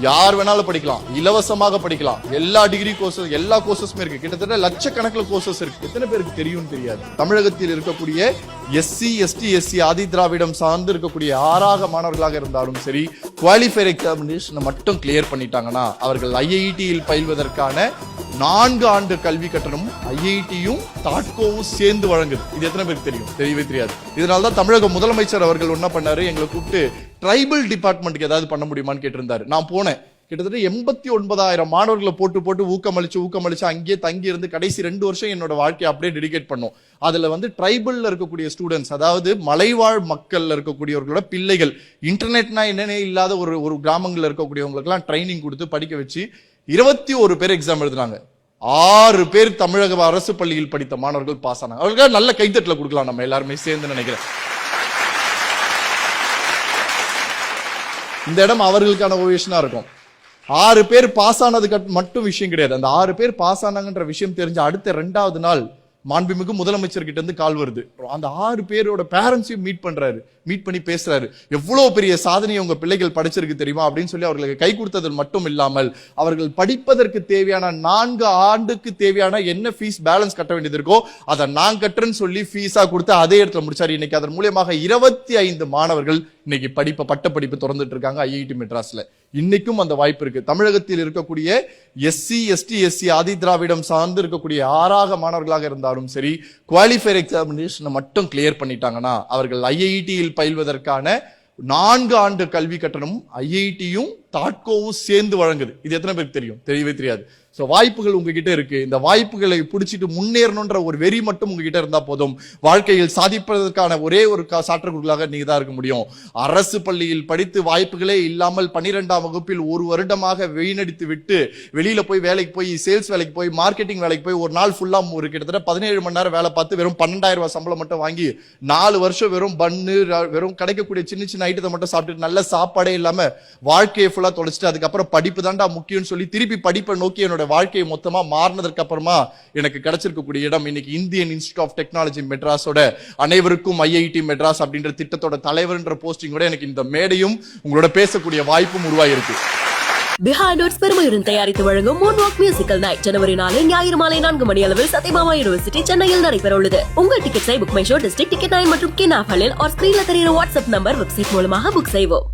யார் வேணாலும் படிக்கலாம், இலவசமாக படிக்கலாம். எல்லா டிகிரி கோர்சஸ், எல்லா கோர்சஸுமே இருக்கு. கிட்டத்தட்ட லட்சக்கணக்கில் கோர்சஸ் இருக்கு. எத்தனை பேருக்கு தெரியும் தெரியாது. தமிழகத்தில் இருக்கக்கூடிய எஸ்சி, எஸ்டி, எஸ்சி ஆதி திராவிடம் சார்ந்து இருக்கக்கூடிய ஆறாக மாணவர்களாக இருந்தாலும் சரி, குவாலிஃபயர் எக்ஸாமினேஷனை மட்டும் கிளியர் பண்ணிட்டாங்கன்னா அவர்கள் ஐஐடியில் பயில்வதற்கான 4 ஆண்டு கல்வி கட்டணம் ஐஐடியும் தாட்கோவும் சேர்ந்து வழங்குது. இது எத்தனை பேருக்கு தெரியும்? தெரியவே தெரியாது. இதனால்தான் தமிழக முதலமைச்சர் அவர்கள் என்ன பண்ணாரு, எங்களை கூப்பிட்டு ட்ரைபல் டிபார்ட்மெண்ட்டுக்கு ஏதாவது பண்ண முடியுமான்னு கேட்டிருந்தாரு. நான் போனேன். கிட்டத்தட்ட 89,000 மாணவர்களை போட்டு ஊக்கமளிச்சு அங்கேயே தங்கி இருந்து கடைசி 2 வருஷம் என்னோட வாழ்க்கையை அப்படியே டெடிகேட் பண்ணோம். அதுல ட்ரைபல்ல இருக்கக்கூடிய ஸ்டூடெண்ட்ஸ், அதாவது மலைவாழ் மக்கள்ல இருக்கக்கூடியவர்களோட பிள்ளைகள், இன்டர்நெட்னா என்னன்னே இல்லாத ஒரு கிராமங்கள்ல இருக்கக்கூடியவங்களுக்கு எல்லாம் ட்ரைனிங் கொடுத்து படிக்க வச்சு 21 பேர் எக்ஸாம் எழுதுனாங்க. 6 பேர் தமிழக அரசு பள்ளியில் படித்த மாணவர்கள் பாஸ் ஆனாங்க. அவர்களுக்கு நல்ல கைத்தட்டல கொடுக்கலாம் நம்ம எல்லாருமே சேர்ந்து நினைக்கிறேன். இந்த இடம் அவர்களுக்கான ஓவேஷனா இருக்கும். 6 பேர் பாஸ் ஆனதுக்கு மட்டும் விஷயம் கிடையாது. அந்த 6 பேர் பாஸ் ஆனாங்கன்ற விஷயம் தெரிஞ்ச அடுத்த 2வது நாள் மாண்புமிகு முதலமைச்சர் கிட்ட இருந்து கால் வருது. அந்த 6 பேரோட பேரண்ட்ஸையும் மீட் பண்ணி பேசுறாரு. எவ்வளவு பெரிய சாதனையை உங்க பிள்ளைகள் படிச்சிருக்கு தெரியுமா அப்படின்னு சொல்லி அவர்களுக்கு கை கொடுத்தது மட்டும் இல்லாமல் அவர்கள் படிப்பதற்கு தேவையான 4 ஆண்டுக்கு தேவையான என்ன ஃபீஸ் பேலன்ஸ் கட்ட வேண்டியது இருக்கோ அதை நான் கட்டுறேன்னு சொல்லி ஃபீஸா கொடுத்து அதே இடத்துல முடிச்சாரு. இன்னைக்கு அதன் மூலமாக 25 மாணவர்கள் இன்னைக்கு பட்ட படிப்பு திறந்துட்டு இருக்காங்க ஐஐடி மெட்ராஸ்ல. இன்னைக்கும் அந்த வாய்ப்பு இருக்கு. தமிழகத்தில் இருக்கக்கூடிய எஸ்சி, எஸ்டி, எஸ்சி ஆதி திராவிடம் சார்ந்து இருக்கக்கூடிய ஆறாக மாணவர்களாக இருந்தாலும் சரி, குவாலிஃபயர் எக்ஸாமினேஷனை மட்டும் கிளியர் பண்ணிட்டாங்கன்னா அவர்கள் ஐஐடியில் பயில்வதற்கான 4 ஆண்டு கல்வி கட்டணம் ஐஐடியும் தாட்கோவும் சேர்ந்து வழங்குது. இது எத்தனை பேருக்கு தெரியும்? தெரியவே தெரியாது. சோ வாய்ப்புகள் உங்ககிட்ட இருக்கு. இந்த வாய்ப்புகளை பிடிச்சிட்டு முன்னேறணும்ன்ற ஒரு வெறி மட்டும் உங்ககிட்ட இருந்தா போதும். வாழ்க்கையில் சாதிப்பதற்கான ஒரே ஒரு சாற்றுகளாக நீங்க தான் இருக்க முடியும். அரசு பள்ளியில் படித்து வாய்ப்புகளே இல்லாமல் 12ஆம் வகுப்பில் 1 வருடமாக வீணடித்து விட்டு வெளியில போய் வேலைக்கு போய், சேல்ஸ் வேலைக்கு போய், மார்க்கெட்டிங் வேலைக்கு போய் ஒரு நாள் ஃபுல்லா ஒரு கிட்டத்தட்ட 17 மணி நேரம் வேலை பார்த்து வெறும் 12,000 ரூபாய் சம்பளம் மட்டும் வாங்கி 4 வருஷம் வெறும் பன்னு, வெறும் கிடைக்கக்கூடிய சின்ன சின்ன ஐட்டத்தை மட்டும் சாப்பிட்டு நல்ல சாப்பாடே இல்லாம வாழ்க்கையை ஃபுல்லா தொலைச்சிட்டு அதுக்கப்புறம் படிப்பு தாண்டா முக்கியம்னு சொல்லி திருப்பி படிப்பை நோக்கி என்னோட வாழ்க்கையை மொத்தமா மாறினதற்கு அப்புறமா எனக்கு கிடைச்சிருக்கக்கூடிய இடம் இன்னைக்கு இந்தியன் இன்ஸ்டிடியூட் ஆஃப் டெக்னாலஜி மெட்ராஸோட அனைவருக்கும் ஐஐடி மெட்ராஸ் அப்படின்ற திட்டத்தோட தலைவர்ன்ற போஸ்டிங்கோட எனக்கு இந்த மேடையும் உங்களோட பேசக்கூடிய வாய்ப்பும் உருவாயிருக்கு. பிஹைண்ட் நோட்ஸ் பெருமையுடன் தயாரித்து வழங்கும் மூன்வாக் மியூசிக்கல் நைட் ஜனவரி 4 ஞாயிறு மாலை 4 மணி அளவில் சத்யபாமா யூனிவர்சிட்டி சென்னையில் நடைபெற உள்ளது. உங்கள் டிக்கெட்ஸை book my show, district ticket 9 மற்றும் கின் ஆப் ஹலில் ஸ்கிரீன்ல தெரியுற வாட்ஸ்அப் நம்பர், வெப்சைட் மூலமாக புக் செய்வோம்.